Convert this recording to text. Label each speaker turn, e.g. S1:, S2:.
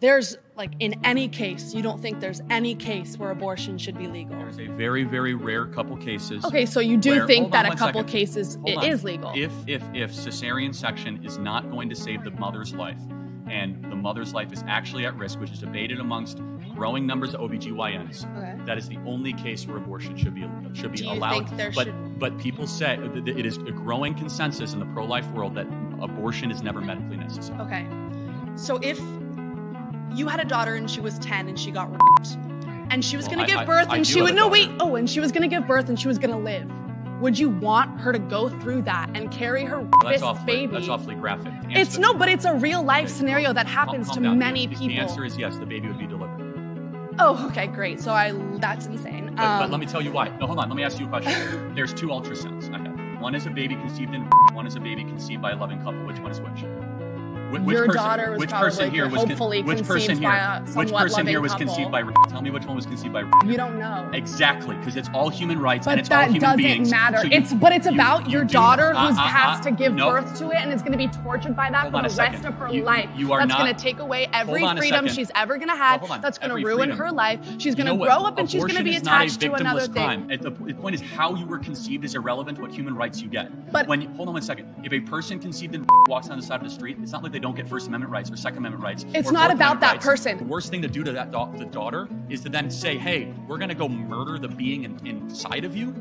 S1: There's, like, in any case, you don't think there's any case where abortion should be legal?
S2: There's a very, very rare couple cases.
S1: Okay, so you do think that a couple
S2: second.
S1: cases it is legal?
S2: If cesarean section is not going to save the mother's life, and the mother's life is actually at risk, which is debated amongst growing numbers of OBGYNs,
S1: Okay.
S2: that is the only case where abortion should be
S1: Do you
S2: allowed.
S1: think there should-
S2: But people say that it is a growing consensus in the pro-life world that abortion is never medically necessary.
S1: Okay. So if you had a daughter and she was 10 and she got raped, and she was
S2: Well,
S1: going to give
S2: I-
S1: birth
S2: I
S1: and
S2: do
S1: she
S2: have
S1: would,
S2: a
S1: no,
S2: daughter.
S1: wait, oh, and she was going to give birth and she was going to live, would you want her to go through that and carry her
S2: That's
S1: rapist baby?
S2: That's awfully graphic. The
S1: It's
S2: answer-
S1: no, but it's a real life
S2: Okay,
S1: scenario that
S2: calm
S1: happens to
S2: down.
S1: many
S2: The
S1: people.
S2: answer is yes, the baby would be delivered.
S1: Oh, okay, great. So that's insane.
S2: But let me tell you why. No, hold on. Let me ask you a question. There's two ultrasounds I have. One is a baby conceived in. One is a baby conceived by a loving couple. Which one is which?
S1: Your daughter was
S2: which
S1: probably
S2: person here was
S1: hopefully
S2: which person
S1: conceived
S2: here,
S1: by a
S2: which
S1: somewhat
S2: person here
S1: loving
S2: was
S1: couple.
S2: conceived by? Tell me which one was conceived by.
S1: You don't know.
S2: Exactly, because it's all human rights and
S1: But
S2: it's all
S1: that
S2: human
S1: doesn't
S2: beings.
S1: matter.
S2: So
S1: It's about your
S2: do-
S1: daughter who has to give
S2: no.
S1: birth to it and is going to be tortured by that
S2: Hold
S1: for
S2: on
S1: the
S2: a second.
S1: rest of her
S2: You-
S1: life.
S2: you are
S1: That's
S2: not-
S1: going to take away every
S2: Hold on a
S1: freedom
S2: second.
S1: she's ever going to have.
S2: Hold on.
S1: That's going to
S2: Every
S1: ruin
S2: freedom.
S1: her life. She's going
S2: You
S1: to
S2: know
S1: grow
S2: what?
S1: up and she's going to be
S2: Abortion is not a
S1: attached to another
S2: victimless
S1: thing.
S2: crime. The point is how you were conceived is irrelevant to what human rights you get.
S1: But-
S2: hold on one second. If a person conceived in walks down the side of the street, it's not like they don't get First Amendment rights or Second Amendment rights.
S1: It's
S2: or
S1: not
S2: Fourth
S1: about
S2: Amendment
S1: that
S2: rights.
S1: person.
S2: The worst thing to do to the daughter is to then say, hey, we're going to go murder the being inside of you.